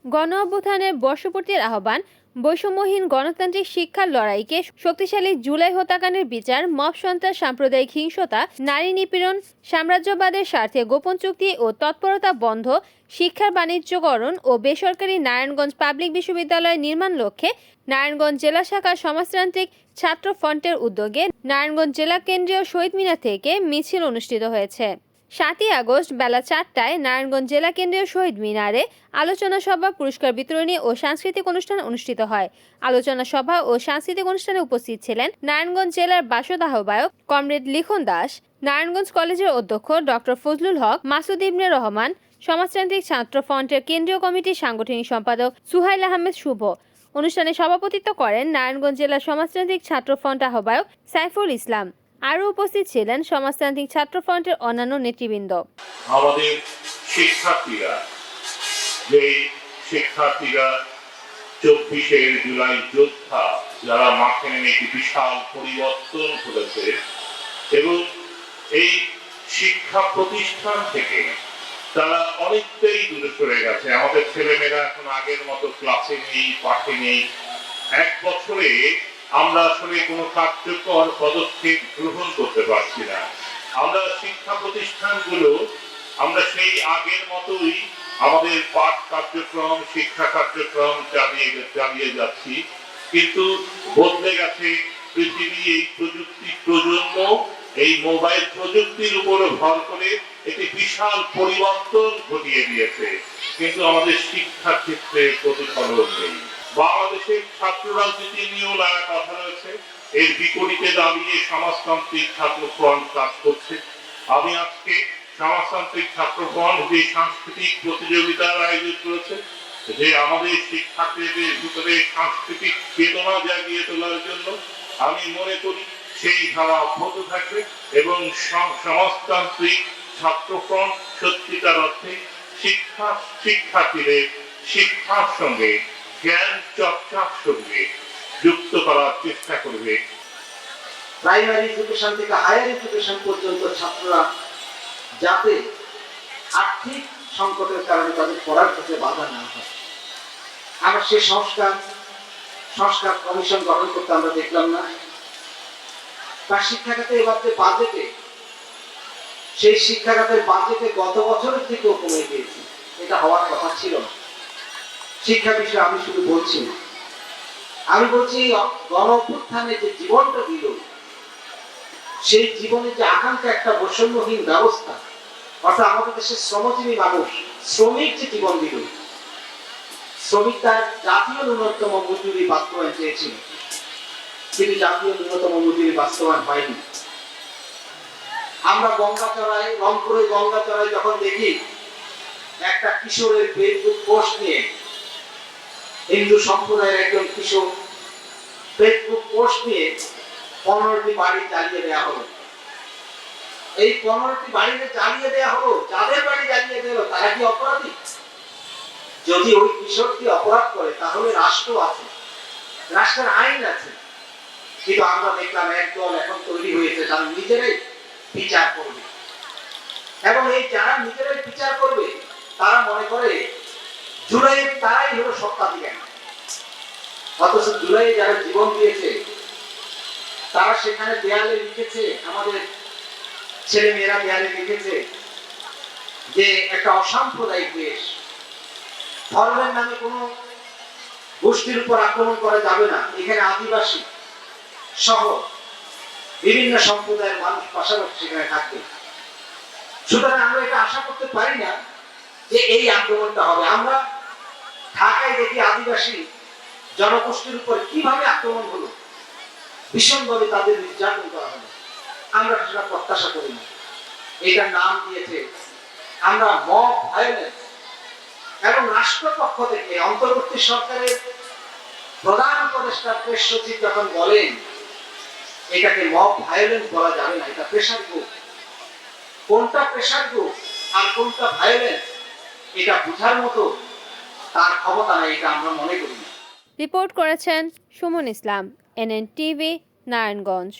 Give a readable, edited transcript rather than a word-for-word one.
গণ অভ্যুত্থানের বর্ষপূর্তির আহ্বান, বৈষম্যহীন গণতান্ত্রিক শিক্ষার লড়াইকে শক্তিশালী, জুলাই হত্যাকাণ্ডের বিচার, মব সন্ত্রাস, সাম্প্রদায়িক হিংসতা, নারী নিপীড়ন, সাম্রাজ্যবাদের স্বার্থে গোপন চুক্তি ও তৎপরতা বন্ধ, শিক্ষার বাণিজ্যকরণ ও বেসরকারি নারায়ণগঞ্জ পাবলিক বিশ্ববিদ্যালয় নির্মাণ লক্ষ্যে নারায়ণগঞ্জ জেলা শাখা সমাজতান্ত্রিক ছাত্র ফ্রন্টের উদ্যোগে নারায়ণগঞ্জ জেলা কেন্দ্রীয় শহীদ মিনার থেকে মিছিল অনুষ্ঠিত হয়েছে। 7ই আগস্ট বেলা 4টায় নারায়ণগঞ্জ জেলা কেন্দ্রীয় শহীদ মিনারে আলোচনা সভা, পুরস্কার বিতরণী ও সাংস্কৃতিক অনুষ্ঠান অনুষ্ঠিত হয়। আলোচনা সভা ও সাংস্কৃতিক অনুষ্ঠানে উপস্থিত ছিলেন নারায়ণগঞ্জ জেলার বাসদ আহ্বায়ক কমরেড লিখন দাস, নারায়ণগঞ্জ কলেজের অধ্যক্ষ ডক্টর ফজলুল হক, মাসুদ ইবনে রহমান, সমাজতান্ত্রিক ছাত্র ফ্রন্টের কেন্দ্রীয় কমিটির সাংগঠনিক সম্পাদক সুহাইল আহমেদ শুভ। অনুষ্ঠানে সভাপতিত্ব করেন নারায়ণগঞ্জ জেলা সমাজতান্ত্রিক ছাত্র ফ্রন্ট আহ্বায়ক সাইফুল ইসলাম। আরও উপস্থিত ছিলেন সমাজতান্ত্রিক ছাত্র ফ্রন্টের অন্যান্য নেতৃবৃন্দ। আমাদের শিক্ষার্থীরা 24 জুলাই যোদ্ধা যারা মাঠে নেমে একটি বিশাল পরিবর্তন করেছে এবং এই শিক্ষা প্রতিষ্ঠান থেকে তারা অনেকটাই দূরে সরে গেছে। আমাদের ছেলেমেয়েরা এখন আগের মতো ক্লাসে নেই, পাঠে নেই। 1 বছরে আমরা আসলে কোনো কার্যকর পদক্ষেপ গ্রহণ করতে পারছি না। আমরা শিক্ষা প্রতিষ্ঠানগুলো আমরা সেই আগের মতোই আমাদের পাঠ কার্যক্রম, শিক্ষা কার্যক্রম চালিয়ে যাচ্ছি, কিন্তু বদলে গেছে পৃথিবী। এই প্রযুক্তি প্রজন্ম এই মোবাইল প্রযুক্তির উপর ভর করে একটি বিশাল পরিবর্তন ঘটিয়ে দিয়েছে, কিন্তু আমাদের শিক্ষার ক্ষেত্রে প্রতিফলন নেই। বাংলাদেশের ছাত্র রাজনীতি নিয়েও নানা কথা রয়েছে। এর বিপরীতে দাঁড়িয়ে সমাজতান্ত্রিক ছাত্র ফ্রন্ট কাজ করছে। আমি আজকে সমাজতান্ত্রিক ছাত্র ফ্রন্ট যে সাংস্কৃতিক প্রতিযোগিতার আয়োজন করেছে, যে আমাদের শিক্ষার্থীদের ভিতরে সাংস্কৃতিক চেতনা জাগিয়ে তোলার জন্য, আমি মনে করি সেই ধারা অব্যাহত থাকবে এবং সমাজতান্ত্রিক ছাত্র ফ্রন্ট সত্যিকার অর্থে শিক্ষার্থীদের শিক্ষার সঙ্গে জ্ঞান চর্চার সঙ্গে যুক্ত করার চেষ্টা করবে। প্রাইমারি এডুকেশন থেকে হায়ার এডুকেশন পর্যন্ত ছাত্ররা যাতে আর্থিক সংকটের কারণে তাদের পড়ার ক্ষেত্রে বাধা না হয়, আমরা সেই সংস্কার কমিশন গঠন করতে আমরা দেখলাম না। বা শিক্ষাখাতে এবার যে বাজেটে, সেই শিক্ষাখাতের বাজেটে গত বছরের থেকেও কমে গিয়েছে। এটা হওয়ার কথা ছিল না। শিক্ষা বিষয়ে আমি শুধু বলছি না, আমি বলছি গণ অভ্যুত্থানে যে জীবনটা দিল, সেই জীবনে যে আকাঙ্ক্ষা একটা বৈষম্যহীন ব্যবস্থা, অর্থাৎ আমাদের দেশের শ্রমজীবী মানুষ, শ্রমিক যে জীবন দিল, শ্রমিক তার জাতীয় ন্যূনতম মজুরি বাস্তবায়ন চেয়েছিল, কিন্তু জাতীয় ন্যূনতম মজুরি বাস্তবায়ন হয়নি। আমরা গঙ্গাচড়ায়, রংপুরের গঙ্গাচড়ায় যখন দেখি একটা কিশোরের ফেসবুক পোস্ট নিয়ে, হিন্দু সম্প্রদায়ের একজন কিশোর ফেসবুক পোস্ট নিয়ে 15টি বাড়ি জ্বালিয়ে দেওয়া হলো। এই 15টি বাড়ি জ্বালিয়ে দেওয়া হলো, যাদের বাড়ি জ্বালিয়ে দেওয়া তারা কি অপরাধী? যদি ওই কিশোরটি অপরাধ করে তাহলে রাষ্ট্র আছে, রাষ্ট্রের আইন আছে, কিন্তু আমরা দেখলাম একদল এখন তৈরি হয়েছে যারা নিজেরাই বিচার করবে, এবং এই যারা নিজেরাই বিচার করবে তারা মনে করে জুলাইয়ের তারাই হলো সত্ত্বাধিকারী। অথচ জুলাইয়ে যারা জীবন দিয়েছে তারা সেখানে দেয়ালে লিখেছে, আমাদের ছেলে মেয়েরা দেয়ালে লিখেছে যে একটা অসাম্প্রদায়িক দেশ, ধর্মের নামে কোনো গোষ্ঠীর উপর আক্রমণ করা যাবে না, এখানে আদিবাসী সহ বিভিন্ন সম্প্রদায়ের মানুষ পাশাপাশি সেখানে থাকবে। সুতরাং আমরা এটা আশা করতে পারি না যে এই আক্রমণটা হবে। আমরা ঢাকায় দেখি আদিবাসী জনগোষ্ঠীর উপর কিভাবে আক্রমণ হলো, ভীষণভাবে তাদের নির্যাতন করা হলো। আমরা সেটা প্রত্যাশা করি না। এটার নাম দিয়েছে আমরা মব ভায়োলেন্স, এবং রাষ্ট্রপক্ষ থেকে অন্তর্বর্তী সরকারের প্রধান উপদেষ্টা প্রেস সচিব যখন বলেন এটাকে মব ভায়োলেন্স বলা যাবে না, এটা প্রেশার গ্রুপ। কোনটা প্রেশার গ্রুপ আর কোনটা ভায়োলেন্স এটা বোঝার মতো তার ক্ষমতা নাই, এটা আমরা মনে করি না। রিপোর্ট করেছেন সুমন ইসলাম, NN টিভি, নারায়ণগঞ্জ।